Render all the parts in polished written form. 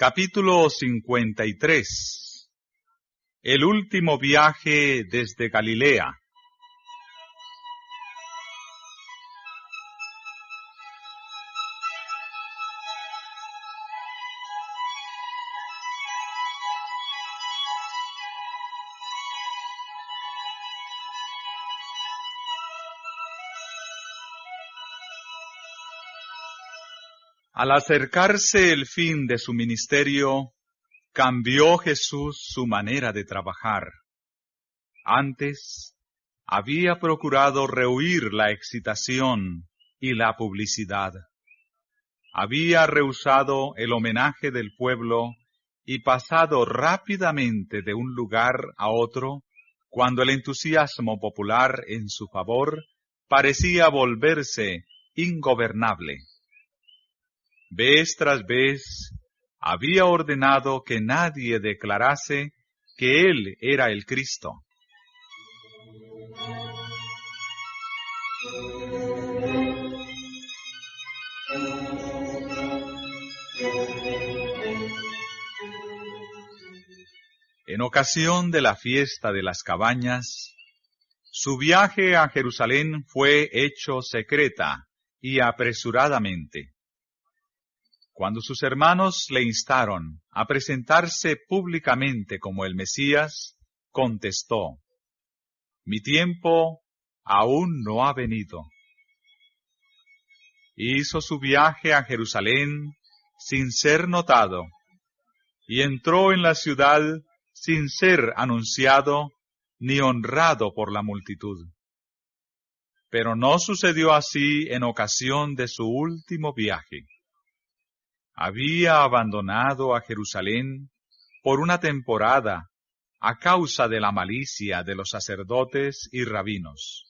Capítulo 53. El último viaje desde Galilea. Al acercarse el fin de su ministerio, cambió Jesús su manera de trabajar. Antes, había procurado rehuir la excitación y la publicidad. Había rehusado el homenaje del pueblo y pasado rápidamente de un lugar a otro cuando el entusiasmo popular en su favor parecía volverse ingobernable. Vez tras vez, había ordenado que nadie declarase que él era el Cristo. En ocasión de la fiesta de las cabañas, su viaje a Jerusalén fue hecho secreta y apresuradamente. Cuando sus hermanos le instaron a presentarse públicamente como el Mesías, contestó: «Mi tiempo aún no ha venido». Hizo su viaje a Jerusalén sin ser notado y entró en la ciudad sin ser anunciado ni honrado por la multitud. Pero no sucedió así en ocasión de su último viaje. Había abandonado a Jerusalén por una temporada a causa de la malicia de los sacerdotes y rabinos.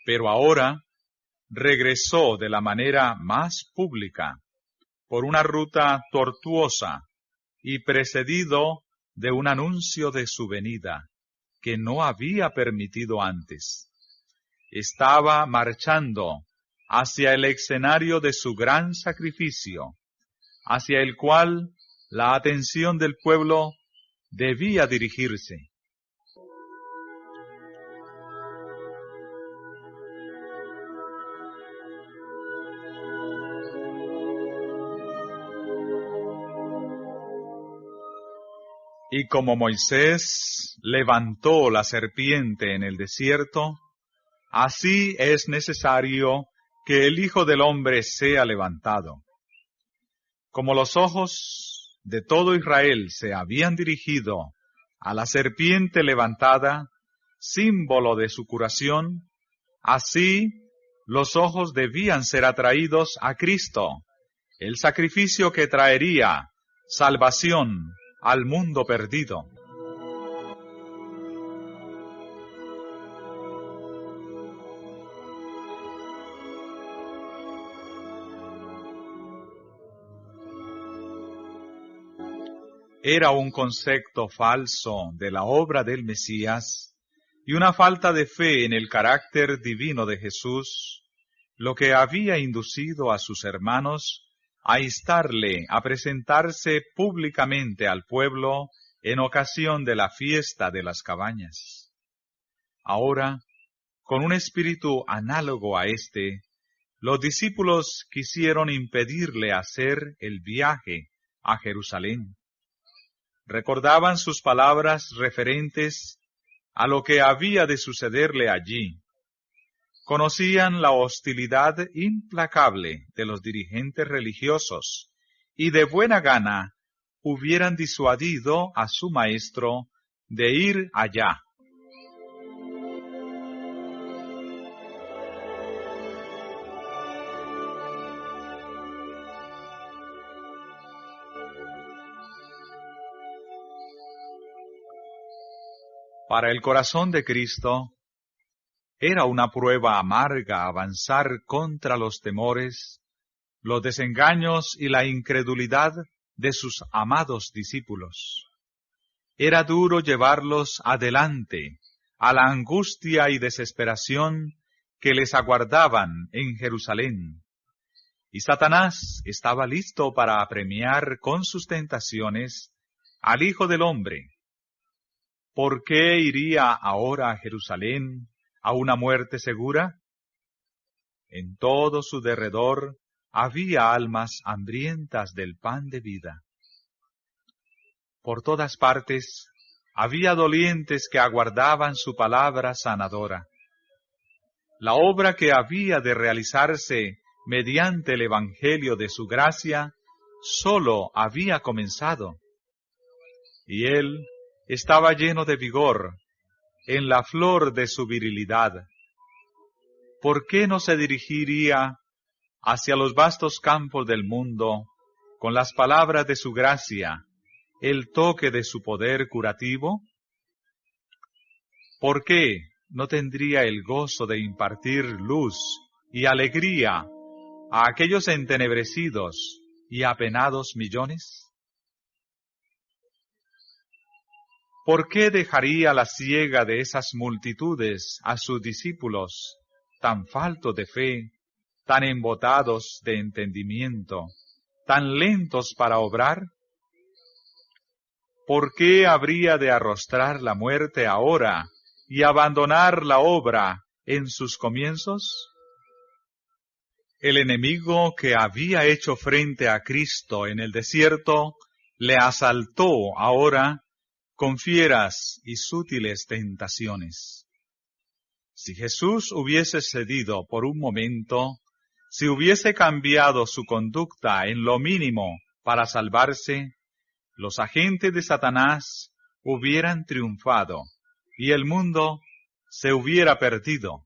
Pero ahora regresó de la manera más pública, por una ruta tortuosa y precedido de un anuncio de su venida que no había permitido antes. Estaba marchando hacia el escenario de su gran sacrificio, hacia el cual la atención del pueblo debía dirigirse. Y como Moisés levantó la serpiente en el desierto, así es necesario que el Hijo del Hombre sea levantado. Como los ojos de todo Israel se habían dirigido a la serpiente levantada, símbolo de su curación, así los ojos debían ser atraídos a Cristo, el sacrificio que traería salvación al mundo perdido. Era un concepto falso de la obra del Mesías y una falta de fe en el carácter divino de Jesús, lo que había inducido a sus hermanos a instarle a presentarse públicamente al pueblo en ocasión de la fiesta de las cabañas. Ahora, con un espíritu análogo a este, los discípulos quisieron impedirle hacer el viaje a Jerusalén. Recordaban sus palabras referentes a lo que había de sucederle allí. Conocían la hostilidad implacable de los dirigentes religiosos y de buena gana hubieran disuadido a su maestro de ir allá. Para el corazón de Cristo, era una prueba amarga avanzar contra los temores, los desengaños y la incredulidad de sus amados discípulos. Era duro llevarlos adelante a la angustia y desesperación que les aguardaban en Jerusalén, y Satanás estaba listo para apremiar con sus tentaciones al Hijo del Hombre. ¿Por qué iría ahora a Jerusalén a una muerte segura? En todo su derredor había almas hambrientas del pan de vida. Por todas partes había dolientes que aguardaban su palabra sanadora. La obra que había de realizarse mediante el Evangelio de su gracia sólo había comenzado, y él estaba lleno de vigor, en la flor de su virilidad. ¿Por qué no se dirigiría hacia los vastos campos del mundo con las palabras de su gracia, el toque de su poder curativo? ¿Por qué no tendría el gozo de impartir luz y alegría a aquellos entenebrecidos y apenados millones? ¿Por qué dejaría la siega de esas multitudes a sus discípulos, tan faltos de fe, tan embotados de entendimiento, tan lentos para obrar? ¿Por qué habría de arrostrar la muerte ahora y abandonar la obra en sus comienzos? El enemigo que había hecho frente a Cristo en el desierto le asaltó ahora con fieras y sutiles tentaciones. Si Jesús hubiese cedido por un momento, si hubiese cambiado su conducta en lo mínimo para salvarse, los agentes de Satanás hubieran triunfado y el mundo se hubiera perdido.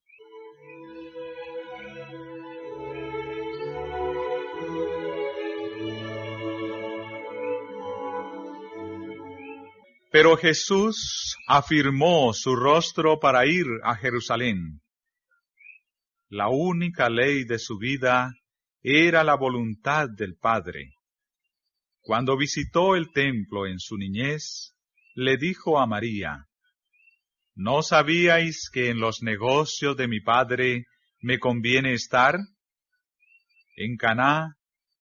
Pero Jesús afirmó su rostro para ir a Jerusalén. La única ley de su vida era la voluntad del Padre. Cuando visitó el templo en su niñez, le dijo a María: ¿No sabíais que en los negocios de mi Padre me conviene estar? En Caná,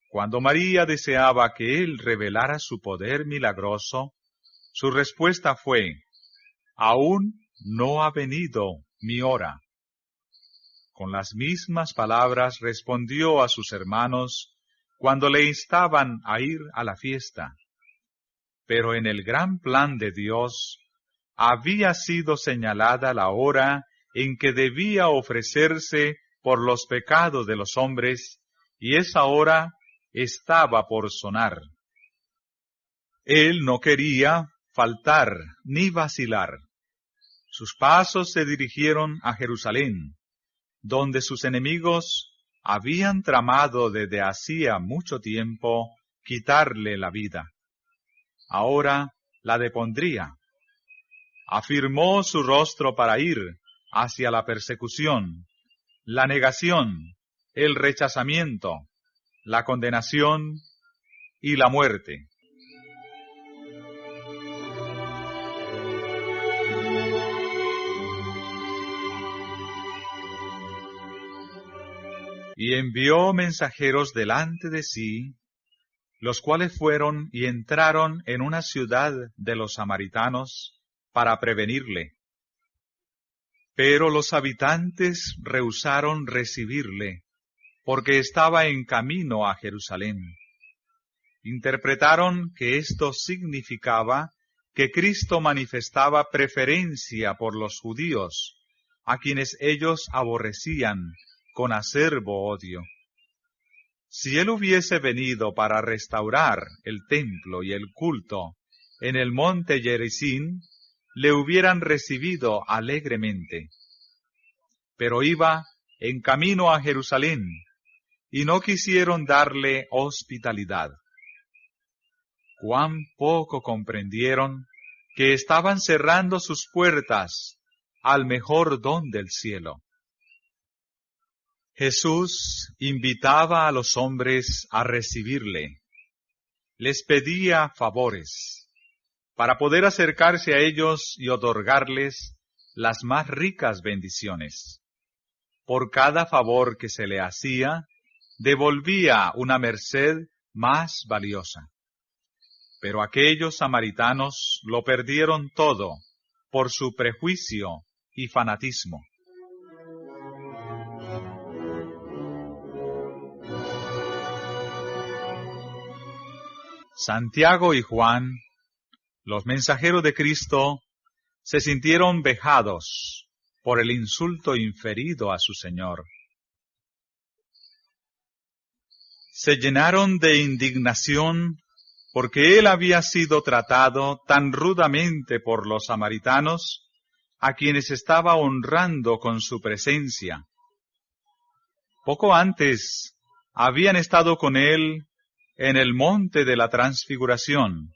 cuando María deseaba que él revelara su poder milagroso, su respuesta fue: aún no ha venido mi hora. Con las mismas palabras respondió a sus hermanos cuando le instaban a ir a la fiesta. Pero en el gran plan de Dios había sido señalada la hora en que debía ofrecerse por los pecados de los hombres, y esa hora estaba por sonar. Él no quería faltar ni vacilar. Sus pasos se dirigieron a Jerusalén, donde sus enemigos habían tramado desde hacía mucho tiempo quitarle la vida. Ahora la depondría. Afirmó su rostro para ir hacia la persecución, la negación, el rechazamiento, la condenación y la muerte. Y envió mensajeros delante de sí, los cuales fueron y entraron en una ciudad de los samaritanos para prevenirle. Pero los habitantes rehusaron recibirle, porque estaba en camino a Jerusalén. Interpretaron que esto significaba que Cristo manifestaba preferencia por los judíos, a quienes ellos aborrecían con acerbo odio. Si él hubiese venido para restaurar el templo y el culto en el monte Gerizim, le hubieran recibido alegremente. Pero iba en camino a Jerusalén, y no quisieron darle hospitalidad. Cuán poco comprendieron que estaban cerrando sus puertas al mejor don del cielo. Jesús invitaba a los hombres a recibirle. Les pedía favores para poder acercarse a ellos y otorgarles las más ricas bendiciones. Por cada favor que se le hacía, devolvía una merced más valiosa. Pero aquellos samaritanos lo perdieron todo por su prejuicio y fanatismo. Santiago y Juan, los mensajeros de Cristo, se sintieron vejados por el insulto inferido a su Señor. Se llenaron de indignación porque él había sido tratado tan rudamente por los samaritanos, a quienes estaba honrando con su presencia. Poco antes habían estado con él en el monte de la Transfiguración,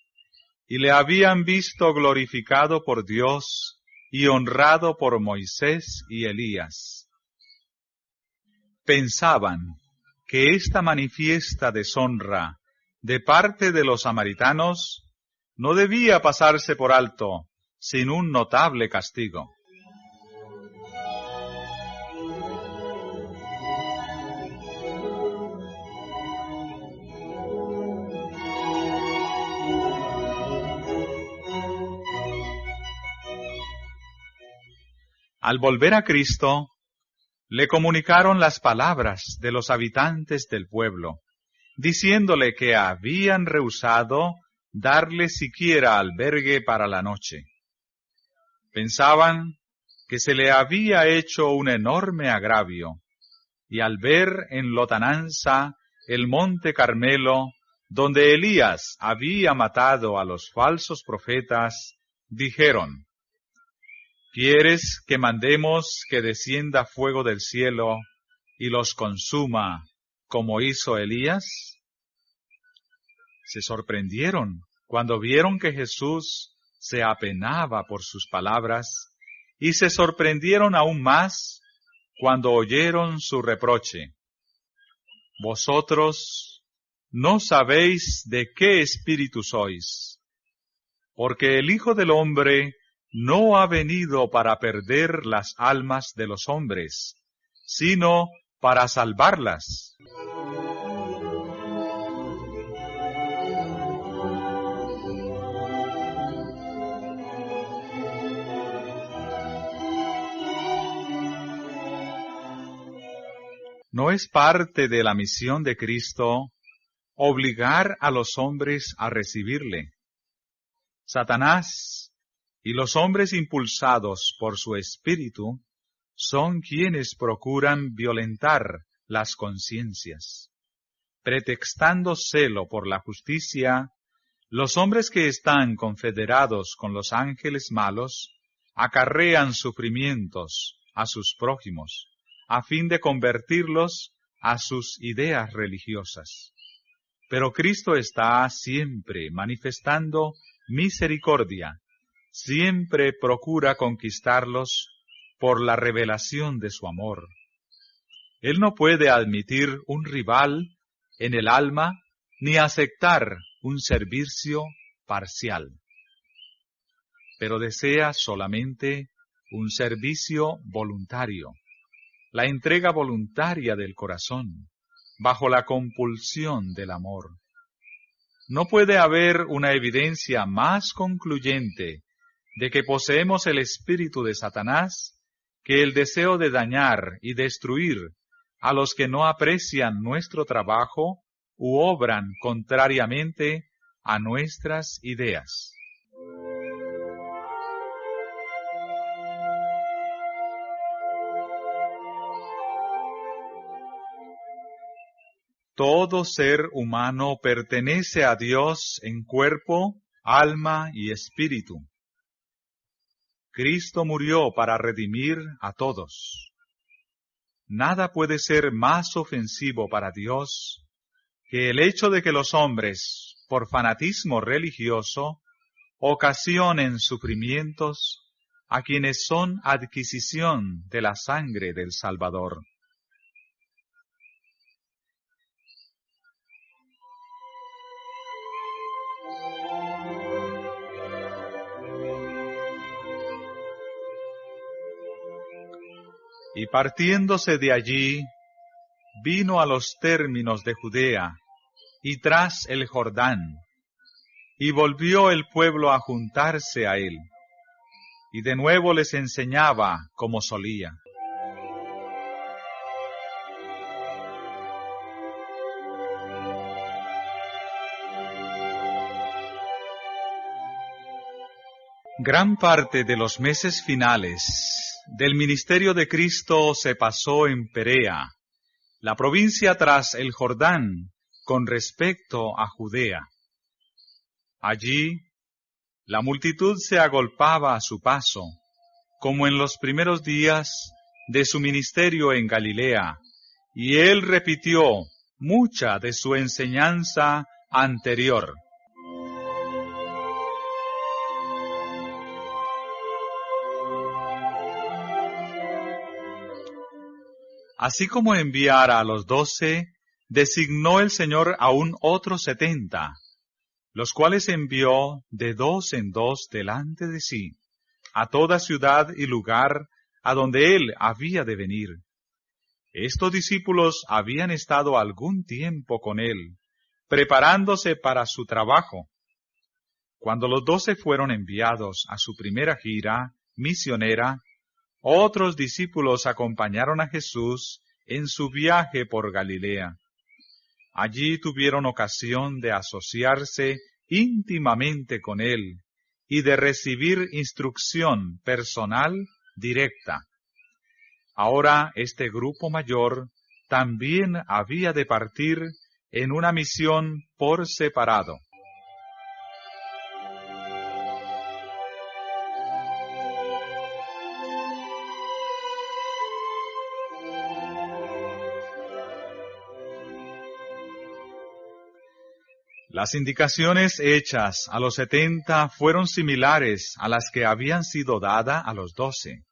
y le habían visto glorificado por Dios y honrado por Moisés y Elías. Pensaban que esta manifiesta deshonra de parte de los samaritanos no debía pasarse por alto sin un notable castigo. Al volver a Cristo, le comunicaron las palabras de los habitantes del pueblo, diciéndole que habían rehusado darle siquiera albergue para la noche. Pensaban que se le había hecho un enorme agravio, y al ver en lontananza el monte Carmelo, donde Elías había matado a los falsos profetas, dijeron: ¿Quieres que mandemos que descienda fuego del cielo y los consuma, como hizo Elías? Se sorprendieron cuando vieron que Jesús se apenaba por sus palabras, y se sorprendieron aún más cuando oyeron su reproche: Vosotros no sabéis de qué espíritu sois, porque el Hijo del Hombre no ha venido para perder las almas de los hombres, sino para salvarlas. ¿No es parte de la misión de Cristo obligar a los hombres a recibirle? Satanás y los hombres impulsados por su espíritu son quienes procuran violentar las conciencias. Pretextando celo por la justicia, los hombres que están confederados con los ángeles malos acarrean sufrimientos a sus prójimos, a fin de convertirlos a sus ideas religiosas. Pero Cristo está siempre manifestando misericordia, siempre procura conquistarlos por la revelación de su amor. Él no puede admitir un rival en el alma ni aceptar un servicio parcial, pero desea solamente un servicio voluntario, la entrega voluntaria del corazón, bajo la compulsión del amor. No puede haber una evidencia más concluyente de que poseemos el espíritu de Satanás que el deseo de dañar y destruir a los que no aprecian nuestro trabajo u obran contrariamente a nuestras ideas. Todo ser humano pertenece a Dios en cuerpo, alma y espíritu. Cristo murió para redimir a todos. Nada puede ser más ofensivo para Dios que el hecho de que los hombres, por fanatismo religioso, ocasionen sufrimientos a quienes son adquisición de la sangre del Salvador. Y partiéndose de allí, vino a los términos de Judea y tras el Jordán, y volvió el pueblo a juntarse a él, y de nuevo les enseñaba como solía. Gran parte de los meses finales del ministerio de Cristo se pasó en Perea, la provincia tras el Jordán, con respecto a Judea. Allí, la multitud se agolpaba a su paso, como en los primeros días de su ministerio en Galilea, y él repitió mucha de su enseñanza anterior. Así como enviara a los 12, designó el Señor aún otros 70, los cuales envió de 2 en 2 delante de sí, a toda ciudad y lugar a donde él había de venir. Estos discípulos habían estado algún tiempo con él, preparándose para su trabajo. Cuando los 12 fueron enviados a su primera gira misionera, otros discípulos acompañaron a Jesús en su viaje por Galilea. Allí tuvieron ocasión de asociarse íntimamente con él y de recibir instrucción personal directa. Ahora este grupo mayor también había de partir en una misión por separado. Las indicaciones hechas a los 70 fueron similares a las que habían sido dadas a los 12,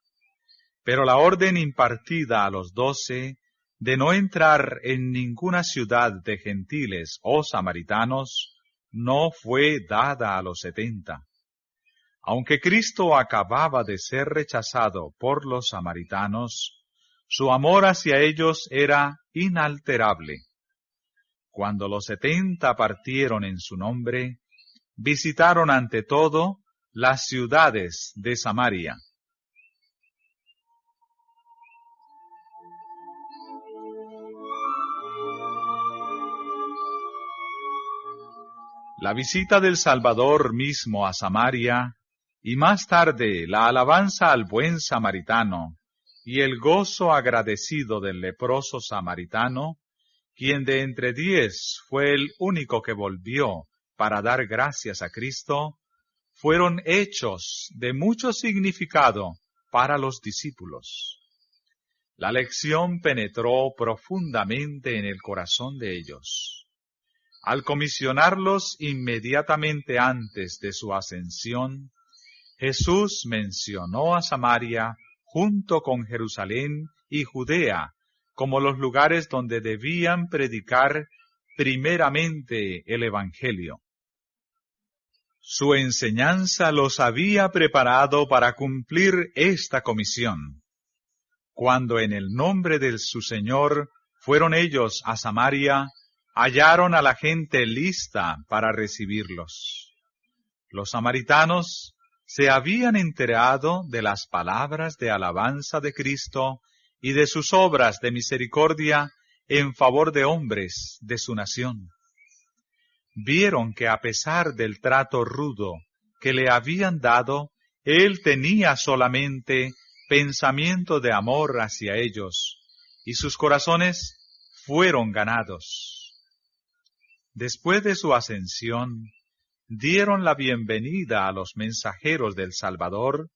pero la orden impartida a los 12 de no entrar en ninguna ciudad de gentiles o samaritanos no fue dada a los 70. Aunque Cristo acababa de ser rechazado por los samaritanos, su amor hacia ellos era inalterable. Cuando los 70 partieron en su nombre, visitaron ante todo las ciudades de Samaria. La visita del Salvador mismo a Samaria, y más tarde la alabanza al buen samaritano, y el gozo agradecido del leproso samaritano, quien de entre 10 fue el único que volvió para dar gracias a Cristo, fueron hechos de mucho significado para los discípulos. La lección penetró profundamente en el corazón de ellos. Al comisionarlos inmediatamente antes de su ascensión, Jesús mencionó a Samaria junto con Jerusalén y Judea como los lugares donde debían predicar primeramente el Evangelio. Su enseñanza los había preparado para cumplir esta comisión. Cuando en el nombre de su Señor fueron ellos a Samaria, hallaron a la gente lista para recibirlos. Los samaritanos se habían enterado de las palabras de alabanza de Cristo y de sus obras de misericordia en favor de hombres de su nación. Vieron que a pesar del trato rudo que le habían dado, él tenía solamente pensamiento de amor hacia ellos, y sus corazones fueron ganados. Después de su ascensión, dieron la bienvenida a los mensajeros del Salvador,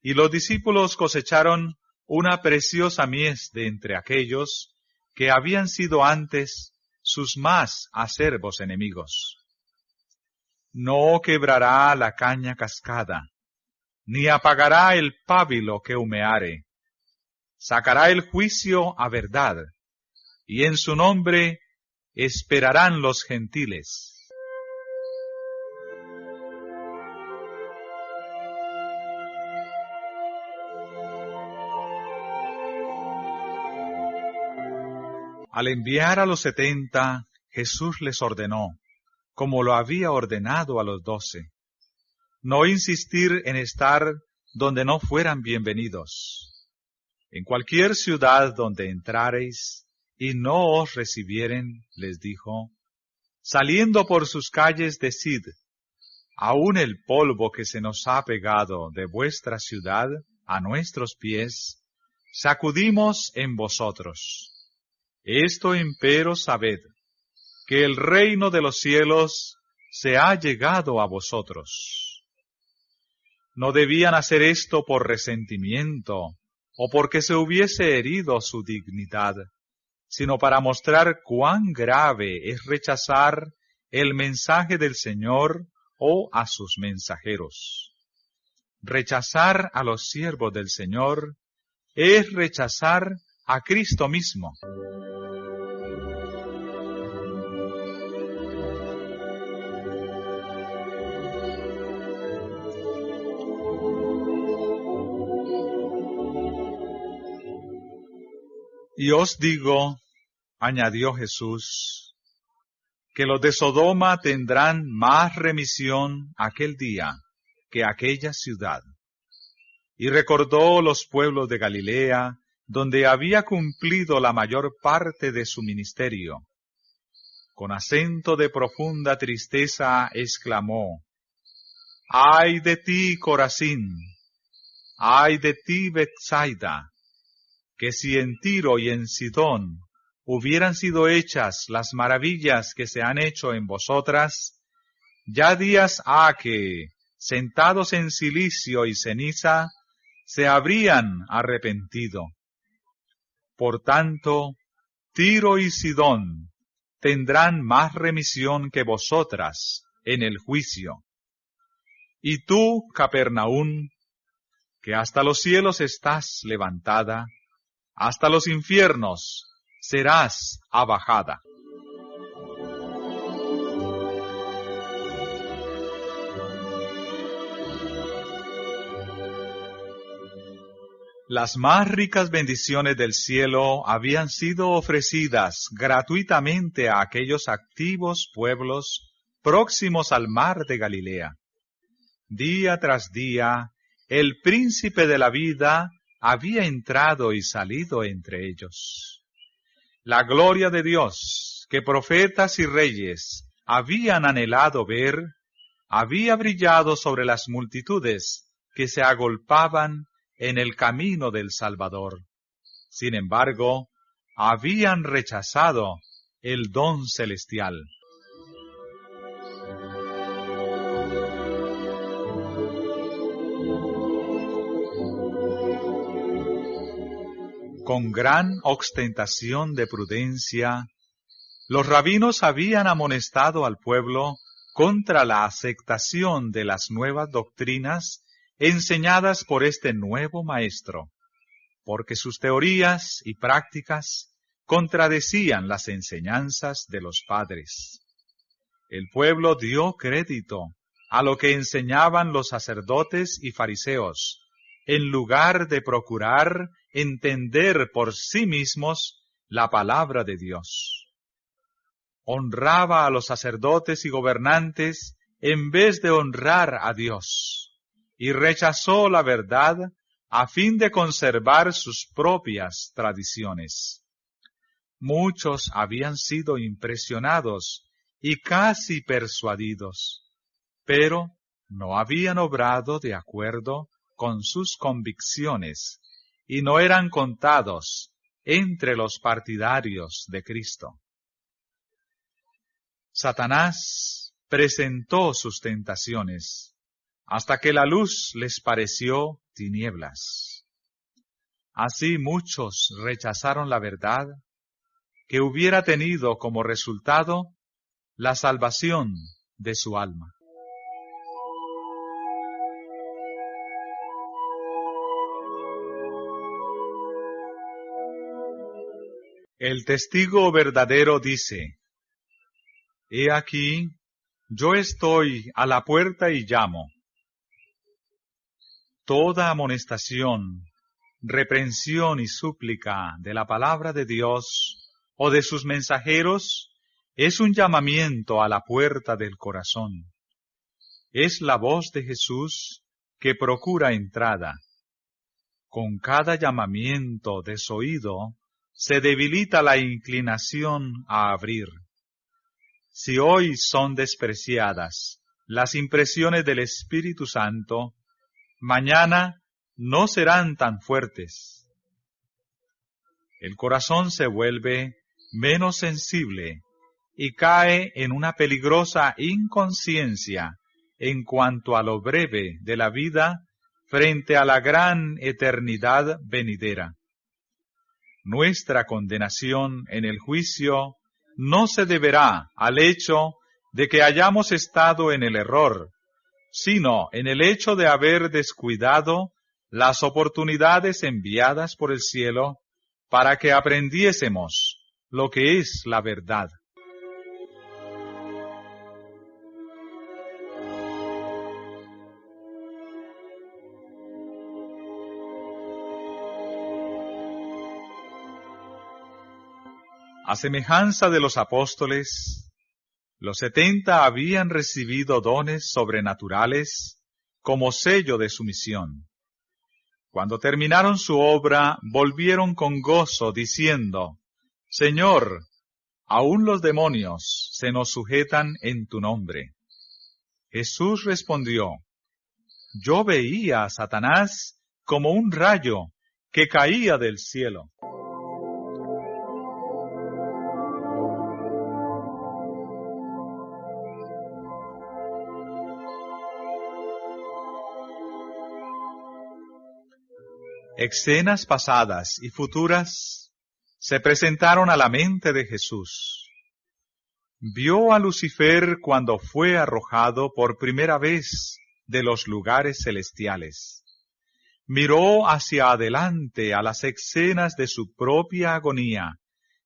y los discípulos cosecharon una preciosa mies de entre aquellos que habían sido antes sus más acerbos enemigos. No quebrará la caña cascada, ni apagará el pábilo que humeare. Sacará el juicio a verdad, y en su nombre esperarán los gentiles. Al enviar a los 70, Jesús les ordenó, como lo había ordenado a los 12, no insistir en estar donde no fueran bienvenidos. En cualquier ciudad donde entrareis y no os recibieren, les dijo, saliendo por sus calles decid, aún el polvo que se nos ha pegado de vuestra ciudad a nuestros pies, sacudimos en vosotros. Esto empero sabed, que el reino de los cielos se ha llegado a vosotros. No debían hacer esto por resentimiento, o porque se hubiese herido su dignidad, sino para mostrar cuán grave es rechazar el mensaje del Señor o a sus mensajeros. Rechazar a los siervos del Señor es rechazar a Cristo mismo. Y os digo, añadió Jesús, que los de Sodoma tendrán más remisión aquel día que aquella ciudad. Y recordó los pueblos de Galilea, donde había cumplido la mayor parte de su ministerio. Con acento de profunda tristeza exclamó, ¡ay de ti, Corazín! ¡Ay de ti, Betsaida! Que si en Tiro y en Sidón hubieran sido hechas las maravillas que se han hecho en vosotras, ya días ha que, sentados en cilicio y ceniza, se habrían arrepentido. Por tanto, Tiro y Sidón tendrán más remisión que vosotras en el juicio. Y tú, Capernaún, que hasta los cielos estás levantada, hasta los infiernos serás abajada. Las más ricas bendiciones del cielo habían sido ofrecidas gratuitamente a aquellos activos pueblos próximos al mar de Galilea. Día tras día, el príncipe de la vida había entrado y salido entre ellos. La gloria de Dios, que profetas y reyes habían anhelado ver, había brillado sobre las multitudes que se agolpaban en el camino del Salvador. Sin embargo, habían rechazado el don celestial. Con gran ostentación de prudencia, los rabinos habían amonestado al pueblo contra la aceptación de las nuevas doctrinas enseñadas por este nuevo maestro, porque sus teorías y prácticas contradecían las enseñanzas de los padres. El pueblo dio crédito a lo que enseñaban los sacerdotes y fariseos, en lugar de procurar entender por sí mismos la palabra de Dios. Honraba a los sacerdotes y gobernantes en vez de honrar a Dios, y rechazó la verdad a fin de conservar sus propias tradiciones. Muchos habían sido impresionados y casi persuadidos, pero no habían obrado de acuerdo con sus convicciones y no eran contados entre los partidarios de Cristo. Satanás presentó sus tentaciones hasta que la luz les pareció tinieblas. Así muchos rechazaron la verdad que hubiera tenido como resultado la salvación de su alma. El testigo verdadero dice, «He aquí, yo estoy a la puerta y llamo». Toda amonestación, reprensión y súplica de la palabra de Dios o de sus mensajeros, es un llamamiento a la puerta del corazón. Es la voz de Jesús que procura entrada. Con cada llamamiento desoído se debilita la inclinación a abrir. Si hoy son despreciadas las impresiones del Espíritu Santo, mañana no serán tan fuertes. El corazón se vuelve menos sensible y cae en una peligrosa inconsciencia en cuanto a lo breve de la vida frente a la gran eternidad venidera. Nuestra condenación en el juicio no se deberá al hecho de que hayamos estado en el error, sino en el hecho de haber descuidado las oportunidades enviadas por el cielo para que aprendiésemos lo que es la verdad. A semejanza de los apóstoles, los 70 habían recibido dones sobrenaturales como sello de su misión. Cuando terminaron su obra, volvieron con gozo, diciendo: Señor, aún los demonios se nos sujetan en tu nombre. Jesús respondió: Yo veía a Satanás como un rayo que caía del cielo. Escenas pasadas y futuras se presentaron a la mente de Jesús. Vio a Lucifer cuando fue arrojado por primera vez de los lugares celestiales. Miró hacia adelante a las escenas de su propia agonía,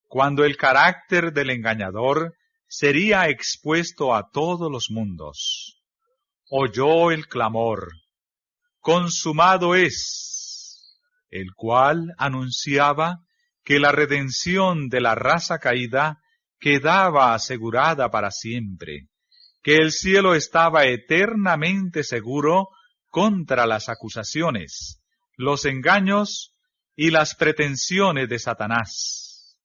cuando el carácter del engañador sería expuesto a todos los mundos. Oyó el clamor: «Consumado es», el cual anunciaba que la redención de la raza caída quedaba asegurada para siempre, que el cielo estaba eternamente seguro contra las acusaciones, los engaños y las pretensiones de Satanás.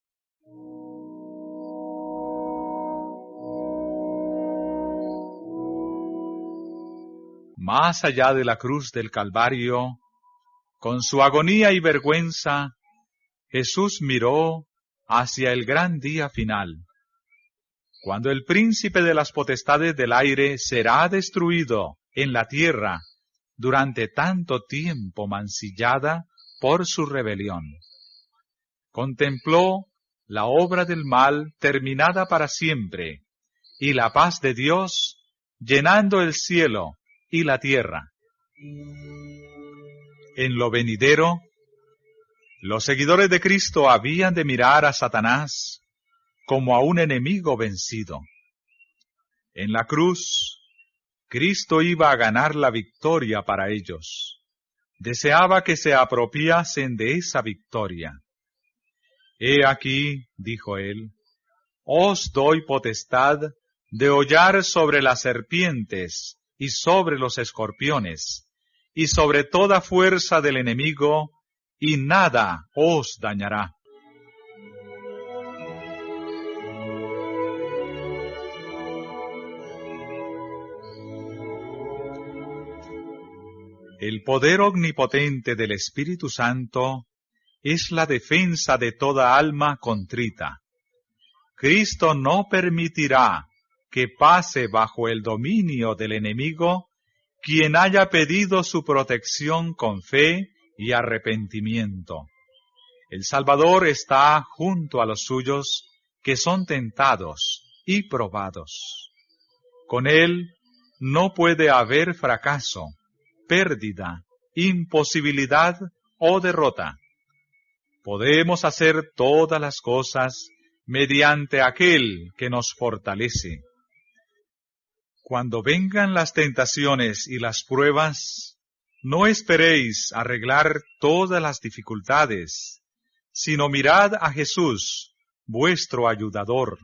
Más allá de la cruz del Calvario, con su agonía y vergüenza, Jesús miró hacia el gran día final, cuando el príncipe de las potestades del aire será destruido en la tierra durante tanto tiempo mancillada por su rebelión. Contempló la obra del mal terminada para siempre y la paz de Dios llenando el cielo y la tierra. En lo venidero, los seguidores de Cristo habían de mirar a Satanás como a un enemigo vencido. En la cruz, Cristo iba a ganar la victoria para ellos. Deseaba que se apropiasen de esa victoria. He aquí, dijo él, os doy potestad de hollar sobre las serpientes y sobre los escorpiones, y sobre toda fuerza del enemigo, y nada os dañará. El poder omnipotente del Espíritu Santo es la defensa de toda alma contrita. Cristo no permitirá que pase bajo el dominio del enemigo quien haya pedido su protección con fe y arrepentimiento. El Salvador está junto a los suyos que son tentados y probados. Con Él no puede haber fracaso, pérdida, imposibilidad o derrota. Podemos hacer todas las cosas mediante aquel que nos fortalece. Cuando vengan las tentaciones y las pruebas, no esperéis arreglar todas las dificultades, sino mirad a Jesús vuestro ayudador.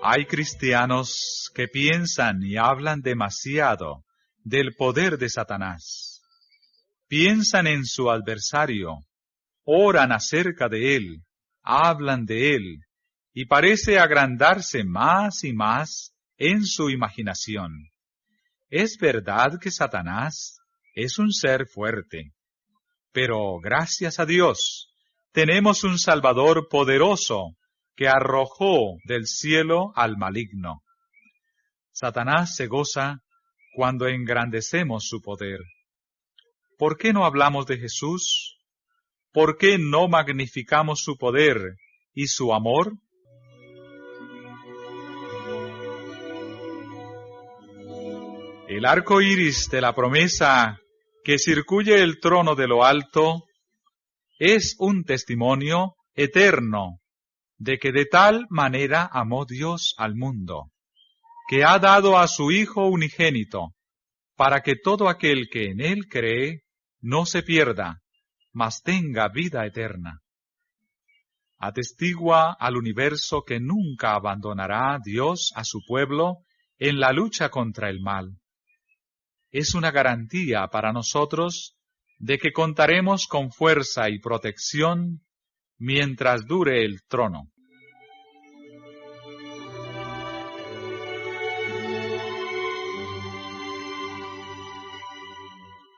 Hay cristianos que piensan y hablan demasiado del poder de Satanás. Piensan en su adversario, oran acerca de él, hablan de él, y parece agrandarse más y más en su imaginación. Es verdad que Satanás es un ser fuerte, pero gracias a Dios, tenemos un Salvador poderoso que arrojó del cielo al maligno. Satanás se goza cuando engrandecemos su poder. ¿Por qué no hablamos de Jesús? ¿Por qué no magnificamos su poder y su amor? El arco iris de la promesa que circuye el trono de lo alto es un testimonio eterno de que de tal manera amó Dios al mundo, que ha dado a su Hijo unigénito, para que todo aquel que en él cree no se pierda, mas tenga vida eterna. Atestigua al universo que nunca abandonará Dios a su pueblo en la lucha contra el mal. Es una garantía para nosotros de que contaremos con fuerza y protección mientras dure el trono.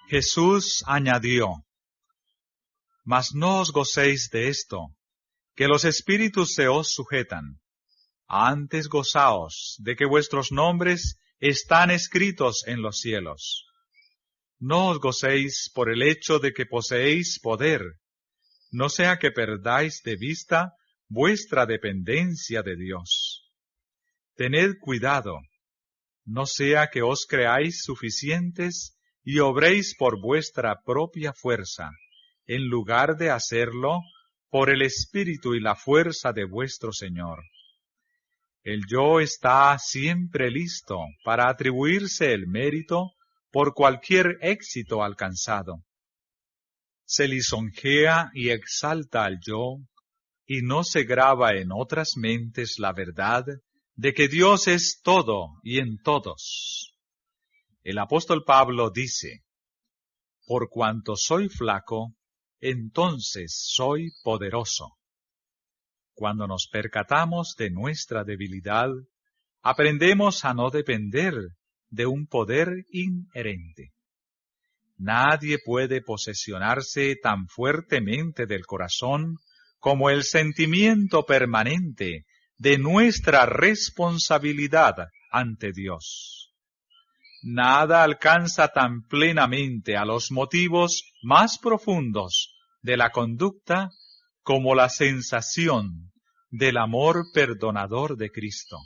Jesús añadió: Mas no os gocéis de esto, que los espíritus se os sujetan. Antes gozaos de que vuestros nombres están escritos en los cielos. No os gocéis por el hecho de que poseéis poder, no sea que perdáis de vista vuestra dependencia de Dios. Tened cuidado, no sea que os creáis suficientes y obréis por vuestra propia fuerza, en lugar de hacerlo por el Espíritu y la fuerza de vuestro Señor. El yo está siempre listo para atribuirse el mérito por cualquier éxito alcanzado. Se lisonjea y exalta al yo, y no se graba en otras mentes la verdad de que Dios es todo y en todos. El apóstol Pablo dice: Por cuanto soy flaco, entonces soy poderoso. Cuando nos percatamos de nuestra debilidad, aprendemos a no depender de un poder inherente. Nadie puede posesionarse tan fuertemente del corazón como el sentimiento permanente de nuestra responsabilidad ante Dios. Nada alcanza tan plenamente a los motivos más profundos de la conducta como la sensación del amor perdonador de Cristo.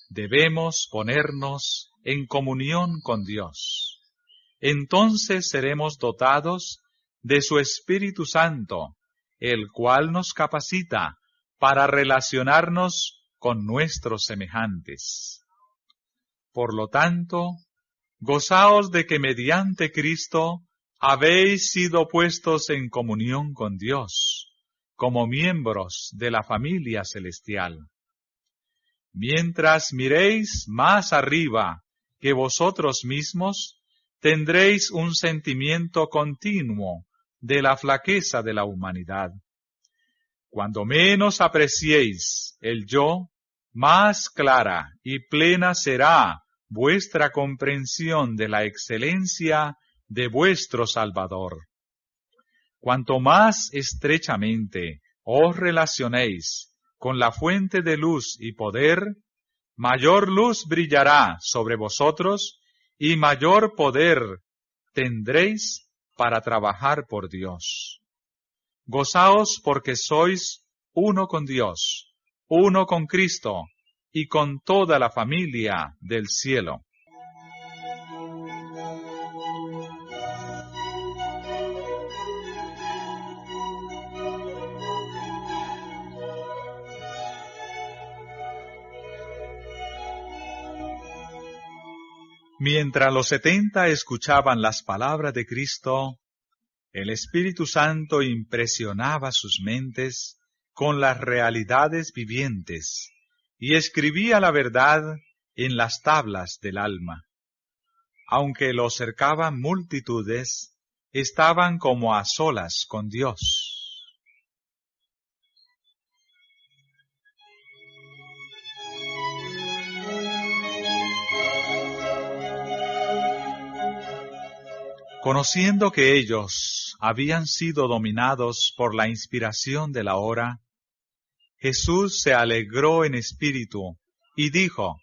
Debemos ponernos en comunión con Dios. Entonces seremos dotados de su Espíritu Santo, el cual nos capacita para relacionarnos con nuestros semejantes. Por lo tanto, gozaos de que mediante Cristo habéis sido puestos en comunión con Dios, como miembros de la familia celestial. Mientras miréis más arriba que vosotros mismos, tendréis un sentimiento continuo de la flaqueza de la humanidad. Cuando menos apreciéis el yo, más clara y plena será vuestra comprensión de la excelencia de vuestro Salvador. Cuanto más estrechamente os relacionéis con la fuente de luz y poder, mayor luz brillará sobre vosotros y mayor poder tendréis para trabajar por Dios. Gozaos porque sois uno con Dios, uno con Cristo y con toda la familia del cielo. Mientras los 70 escuchaban las palabras de Cristo, el Espíritu Santo impresionaba sus mentes con las realidades vivientes y escribía la verdad en las tablas del alma. Aunque los cercaban multitudes, estaban como a solas con Dios. Conociendo que ellos habían sido dominados por la inspiración de la hora, Jesús se alegró en espíritu y dijo: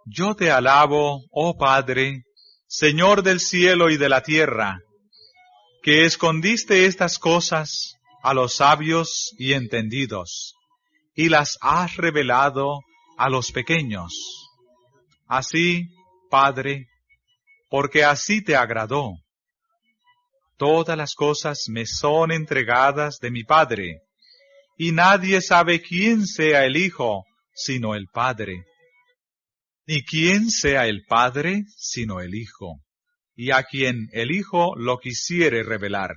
Yo te alabo, oh Padre, Señor del cielo y de la tierra, que escondiste estas cosas a los sabios y entendidos, y las has revelado a los pequeños. Así, Padre, porque así te agradó. Todas las cosas me son entregadas de mi Padre, y nadie sabe quién sea el Hijo sino el Padre, ni quién sea el Padre sino el Hijo, y a quien el Hijo lo quisiere revelar.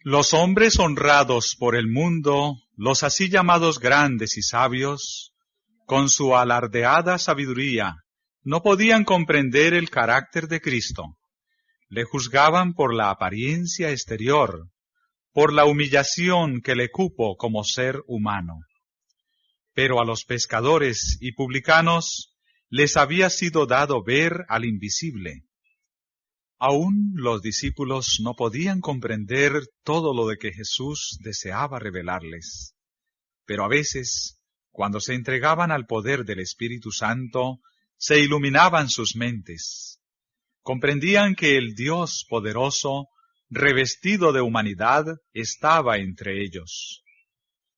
Los hombres honrados por el mundo, los así llamados grandes y sabios, con su alardeada sabiduría, no podían comprender el carácter de Cristo. Le juzgaban por la apariencia exterior, por la humillación que le cupo como ser humano. Pero a los pescadores y publicanos les había sido dado ver al invisible. Aún los discípulos no podían comprender todo lo de que Jesús deseaba revelarles. Pero a veces, cuando se entregaban al poder del Espíritu Santo, se iluminaban sus mentes. Comprendían que el Dios poderoso, revestido de humanidad, estaba entre ellos.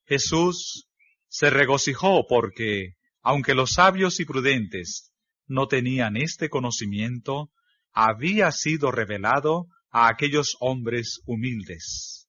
Jesús se regocijó porque, aunque los sabios y prudentes no tenían este conocimiento, había sido revelado a aquellos hombres humildes.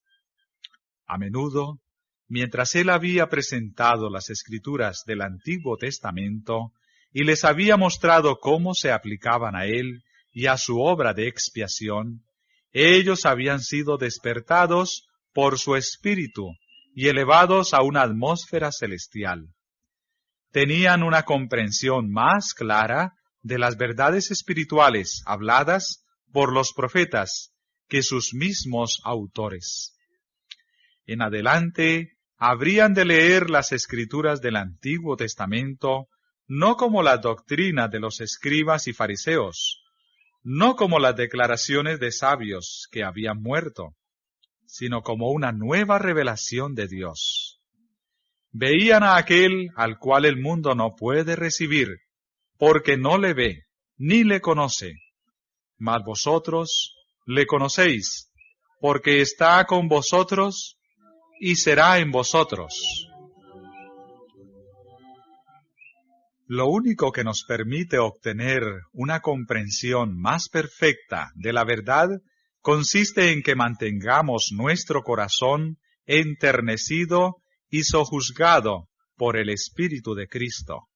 A menudo, mientras él había presentado las Escrituras del Antiguo Testamento y les había mostrado cómo se aplicaban a él y a su obra de expiación, ellos habían sido despertados por su espíritu y elevados a una atmósfera celestial. Tenían una comprensión más clara de las verdades espirituales habladas por los profetas que sus mismos autores. En adelante, habrían de leer las Escrituras del Antiguo Testamento no como la doctrina de los escribas y fariseos, no como las declaraciones de sabios que habían muerto, sino como una nueva revelación de Dios. Veían a aquel al cual el mundo no puede recibir, porque no le ve, ni le conoce. Mas vosotros le conocéis, porque está con vosotros y será en vosotros. Lo único que nos permite obtener una comprensión más perfecta de la verdad consiste en que mantengamos nuestro corazón enternecido y sojuzgado por el Espíritu de Cristo.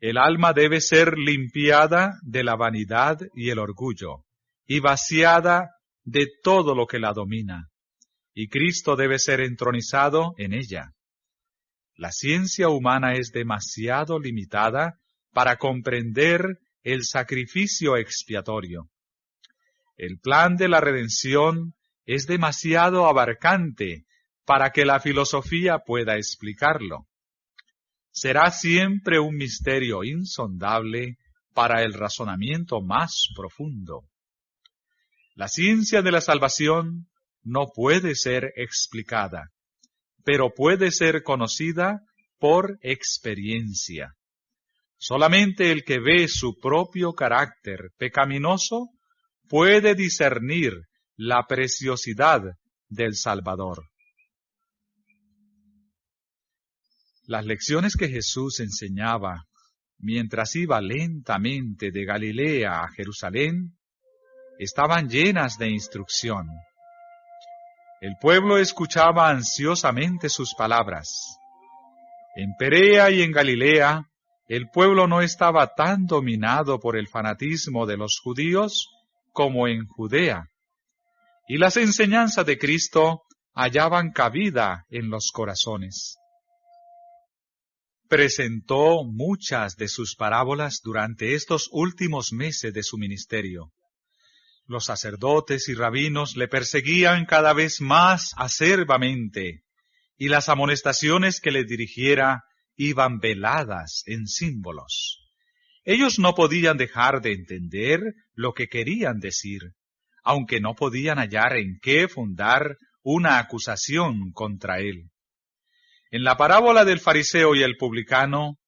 El alma debe ser limpiada de la vanidad y el orgullo, y vaciada de todo lo que la domina, y Cristo debe ser entronizado en ella. La ciencia humana es demasiado limitada para comprender el sacrificio expiatorio. El plan de la redención es demasiado abarcante para que la filosofía pueda explicarlo. Será siempre un misterio insondable para el razonamiento más profundo. La ciencia de la salvación no puede ser explicada, pero puede ser conocida por experiencia. Solamente el que ve su propio carácter pecaminoso puede discernir la preciosidad del Salvador. Las lecciones que Jesús enseñaba mientras iba lentamente de Galilea a Jerusalén estaban llenas de instrucción. El pueblo escuchaba ansiosamente sus palabras. En Perea y en Galilea, el pueblo no estaba tan dominado por el fanatismo de los judíos como en Judea, y las enseñanzas de Cristo hallaban cabida en los corazones. Presentó muchas de sus parábolas durante estos últimos meses de su ministerio. Los sacerdotes y rabinos le perseguían cada vez más acerbamente, y las amonestaciones que le dirigiera iban veladas en símbolos. Ellos no podían dejar de entender lo que querían decir, aunque no podían hallar en qué fundar una acusación contra él. En la parábola del fariseo y el publicano,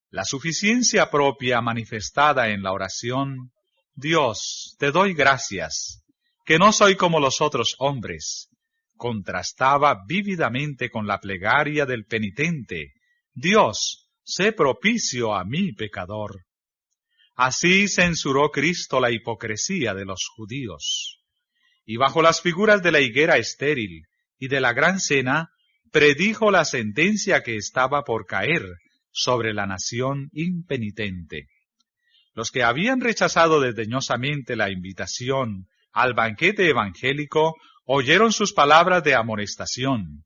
la suficiencia propia manifestada en la oración: Dios, te doy gracias, que no soy como los otros hombres, contrastaba vívidamente con la plegaria del penitente: Dios, sé propicio a mí pecador. Así censuró Cristo la hipocresía de los judíos. Y bajo las figuras de la higuera estéril y de la gran cena, predijo la sentencia que estaba por caer sobre la nación impenitente. Los que habían rechazado desdeñosamente la invitación al banquete evangélico oyeron sus palabras de amonestación.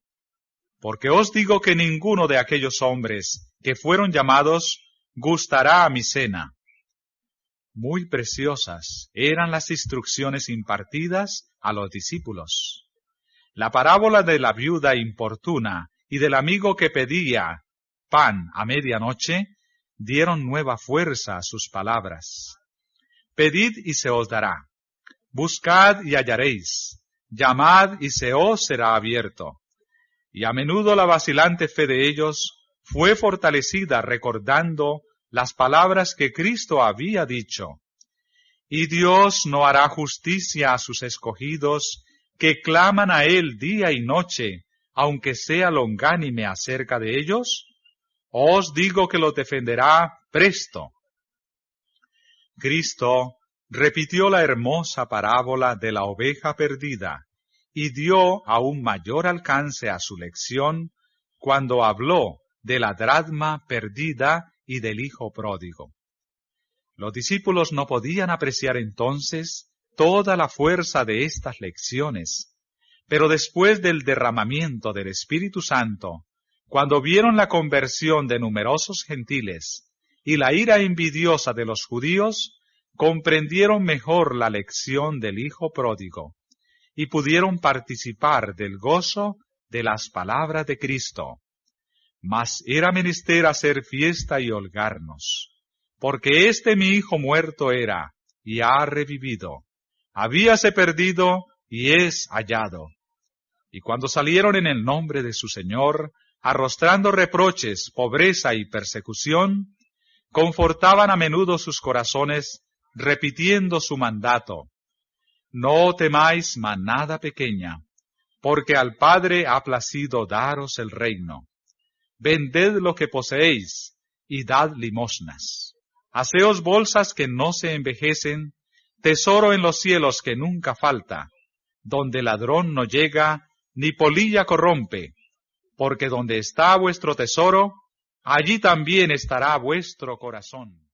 Porque os digo que ninguno de aquellos hombres que fueron llamados gustará a mi cena. Muy preciosas eran las instrucciones impartidas a los discípulos. La parábola de la viuda importuna y del amigo que pedía pan a medianoche dieron nueva fuerza a sus palabras. Pedid y se os dará. Buscad y hallaréis. Llamad y se os será abierto. Y a menudo la vacilante fe de ellos fue fortalecida recordando las palabras que Cristo había dicho. Y Dios no hará justicia a sus escogidos, que claman a Él día y noche, aunque sea longánime acerca de ellos. Os digo que los defenderá presto. Cristo repitió la hermosa parábola de la oveja perdida y dio aún mayor alcance a su lección cuando habló de la dracma perdida y del hijo pródigo. Los discípulos no podían apreciar entonces toda la fuerza de estas lecciones, pero después del derramamiento del Espíritu Santo, cuando vieron la conversión de numerosos gentiles y la ira envidiosa de los judíos, comprendieron mejor la lección del hijo pródigo y pudieron participar del gozo de las palabras de Cristo. Mas era menester hacer fiesta y holgarnos, porque mi hijo muerto era, y ha revivido, habíase perdido, y es hallado. Y cuando salieron en el nombre de su Señor, arrostrando reproches, pobreza y persecución, confortaban a menudo sus corazones, repitiendo su mandato: No temáis manada pequeña, porque al Padre ha placido daros el reino. Vended lo que poseéis, y dad limosnas. Haceos bolsas que no se envejecen, tesoro en los cielos que nunca falta, donde ladrón no llega, ni polilla corrompe, porque donde está vuestro tesoro, allí también estará vuestro corazón.